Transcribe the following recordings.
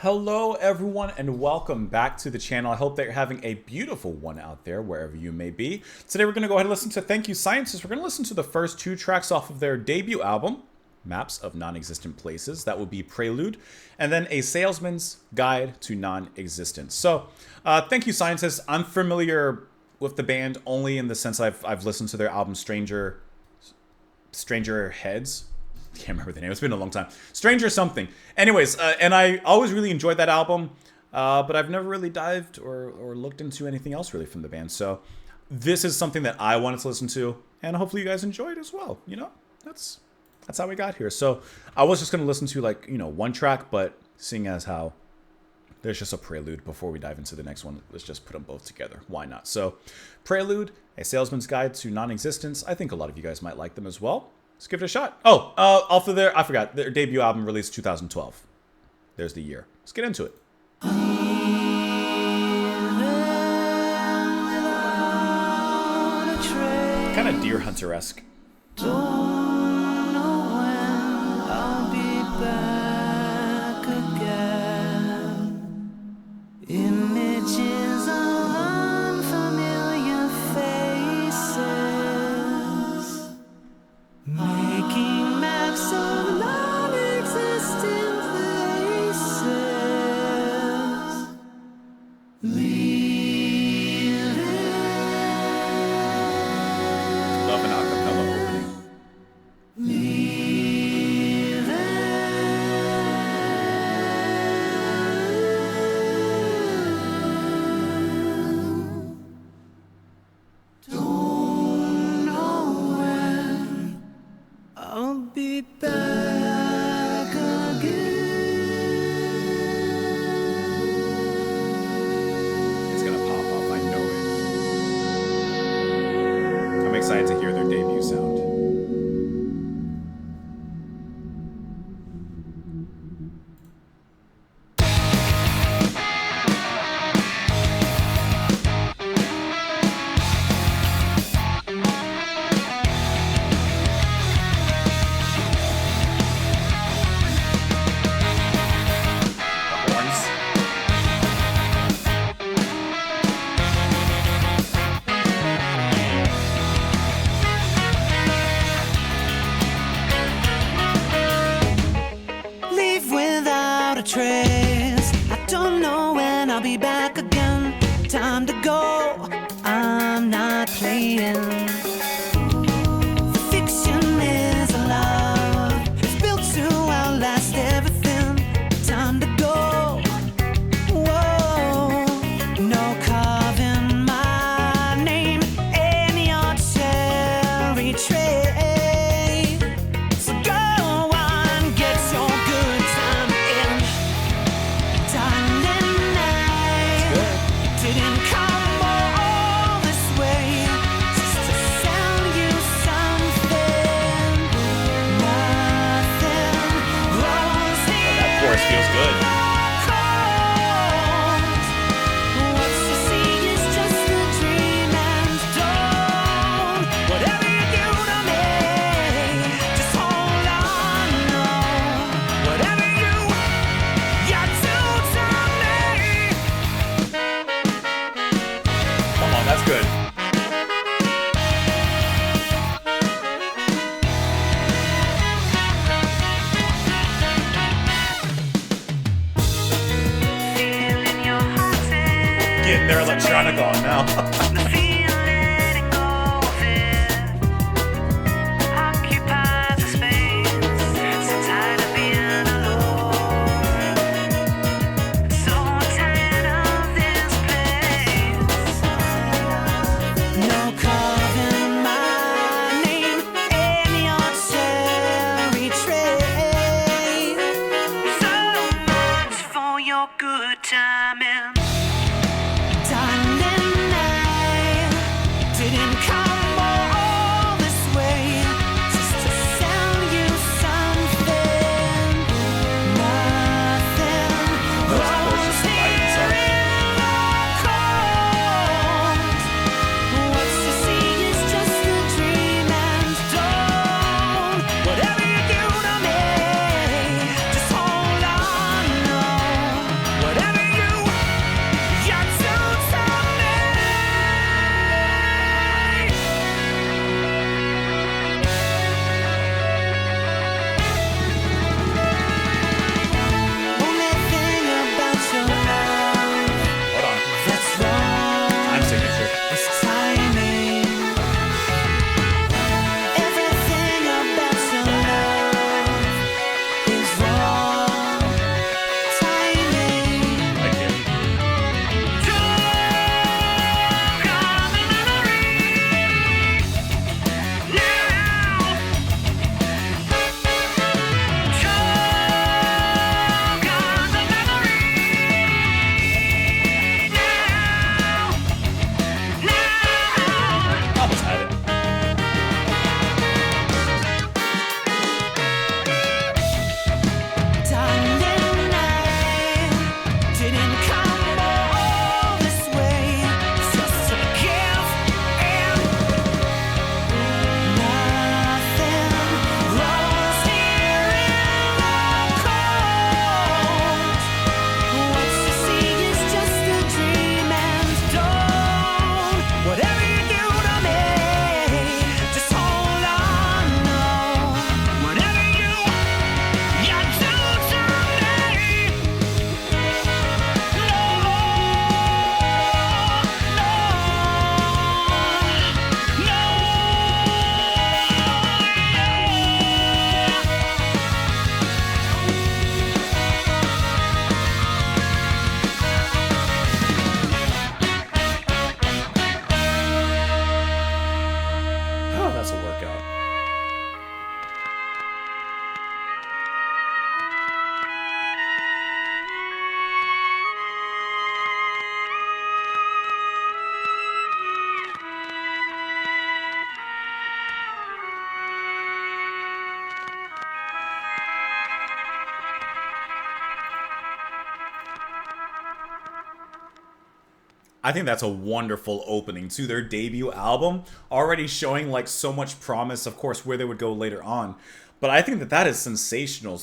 Hello everyone and welcome back to the channel. I hope that you're having a beautiful one out there wherever you may be. Today we're going to go ahead and listen to Thank You Scientists. We're going to listen to the first two tracks off of their debut album, Maps of Non-Existent Places. That will be Prelude, and then A Salesman's Guide to Non-Existence. So, Thank You Scientists. I'm familiar with the band only in the sense I've listened to their album Stranger Heads. Can't remember the name. It's been a long time. Stranger something. Anyways, and I always really enjoyed that album, but I've never really dived or looked into anything else really from the band. So this is something that I wanted to listen to, and hopefully you guys enjoyed as well. You know, that's how we got here. So I was just gonna listen to one track, but seeing as how there's just a prelude before we dive into the next one, let's just put them both together. Why not? So Prelude, A Salesman's Guide to Non-Existence. I think a lot of you guys might like them as well. Let's give it a shot. Oh, off of I forgot, their debut album released 2012. There's the year. Let's get into it. Kind of Deer Hunter-esque. Don't know when I'll be back again. Images of unfamiliar faces, making maps of non-existent places. Love an acapella opening. Don't know when I'll be back again. It's gonna pop off, I know it. I'm excited to hear their debut sound. Horns. Leave without a trace. I don't know when I'll be back again. Time to go. I'm not playing. The fiction is a love. It's built to outlast everything. Time to go. Whoa. No carving my name in your cherry tray. So go on, get your good time in. Darling, I didn't come all this way just to sell you something. Nothing grows That chorus feels good. what you see is just a dream, and don't, whatever you do to me, just hold on, no. Whatever you do to me. Come on, that's good. Feeling your heart is Getting their electronic on now. the feeling of it occupies the space. So tired of being alone. So tired of this place. No carving my name in your cherry tray. So much for your good timing. Darling, I didn't come all this way just to sell you something. Nothing grows here in the cold. What you see is just a dream, and don't, whatever you do to me, just hold on, no. I think that's a wonderful opening to their debut album, already showing like so much promise, of course, where they would go later on. But I think that that is sensational.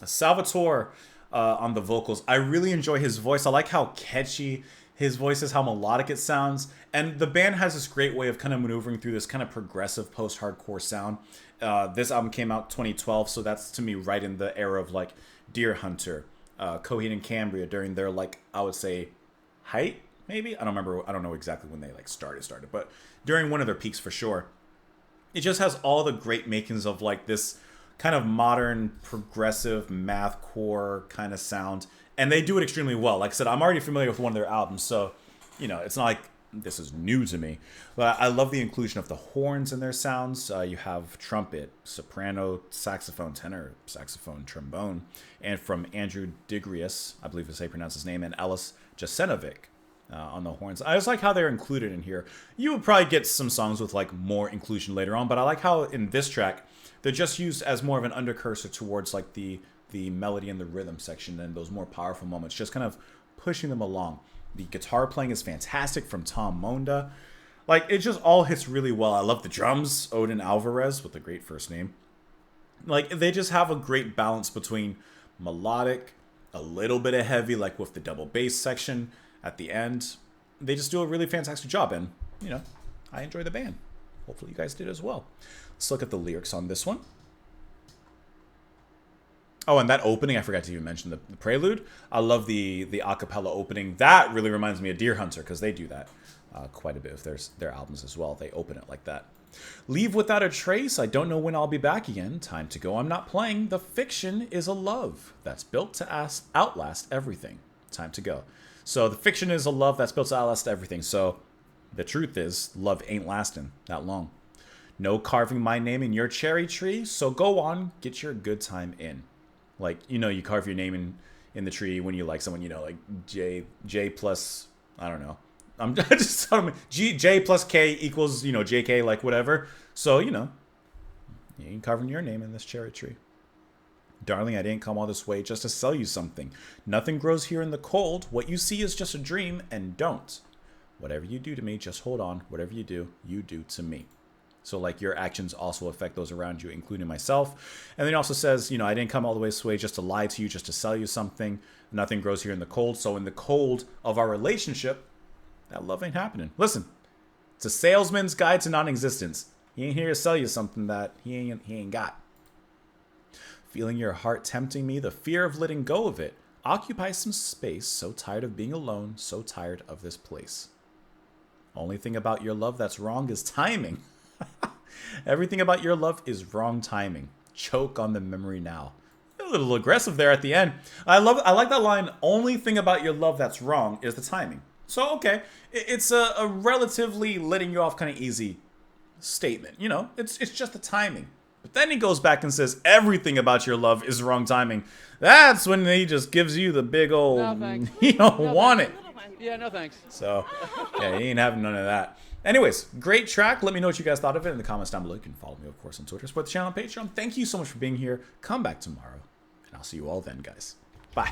Salvatore on the vocals, I really enjoy his voice. I like how catchy his voice is, how melodic it sounds. And the band has this great way of kind of maneuvering through this kind of progressive post-hardcore sound. This album came out 2012, so that's to me right in the era of like Deer Hunter, Coheed and Cambria during their like, I would say, height, maybe? I don't remember. I don't know exactly when they like started, but during one of their peaks for sure. It just has all the great makings of like this kind of modern progressive mathcore kind of sound, and they do it extremely well. Like I said, I'm already familiar with one of their albums, so you know it's not like this is new to me. But I love the inclusion of the horns in their sounds. You have trumpet, soprano, saxophone, tenor, saxophone, trombone, and from Andrew Digrius, I believe is how you pronounce his name, and Alice Jasenovic on the horns. I just like how they're included in here. You would probably get some songs with like more inclusion later on, but I like how in this track they're just used as more of an undercursor towards like the melody and the rhythm section and those more powerful moments, just kind of pushing them along. The guitar playing is fantastic from Tom Monda. Like, it just all hits really well. I love the drums, Odin Alvarez with a great first name. Like, they just have a great balance between melodic, a little bit of heavy, like with the double bass section at the end. They just do a really fantastic job, and, you know, I enjoy the band. Hopefully you guys did as well. Let's look at the lyrics on this one. Oh, and that opening, I forgot to even mention the prelude. I love the a cappella opening. That really reminds me of Deer Hunter, because they do that quite a bit of their albums as well. They open it like that. Leave without a trace. I don't know when I'll be back again. Time to go. I'm not playing. The fiction is a love that's built to outlast everything. Time to go. So the fiction is a love that's built to outlast everything. So the truth is, love ain't lasting that long. No carving my name in your cherry tree. So go on, get your good time in. Like, you know, you carve your name in the tree when you like someone, you know, like J plus, I don't know. I'm just J plus K equals, you know, JK, like whatever. So, you know, you ain't carving your name in this cherry tree. Darling, I didn't come all this way just to sell you something. Nothing grows here in the cold. What you see is just a dream, and don't. Whatever you do to me, just hold on. Whatever you do to me. So, like, your actions also affect those around you, including myself. And then he also says, you know, I didn't come all the way this way just to lie to you, just to sell you something. Nothing grows here in the cold. So in the cold of our relationship, that love ain't happening. Listen, it's a salesman's guide to non-existence. He ain't here to sell you something that he ain't got. Feeling your heart tempting me, the fear of letting go of it. Occupy some space, so tired of being alone, so tired of this place. Only thing about your love that's wrong is timing. Everything about your love is wrong timing. Choke on the memory now. A little aggressive there at the end. I like that line. Only thing about your love that's wrong is the timing. So, okay. It's a relatively letting you off kind of easy statement. You know, it's just the timing. But then he goes back and says everything about your love is wrong timing. That's when he just gives you the big old, you don't want it. Yeah, no thanks. So, yeah, he ain't having none of that. Anyways, great track. Let me know what you guys thought of it in the comments down below. You can follow me, of course, on Twitter, support the channel, and Patreon. Thank you so much for being here. Come back tomorrow, and I'll see you all then, guys. Bye.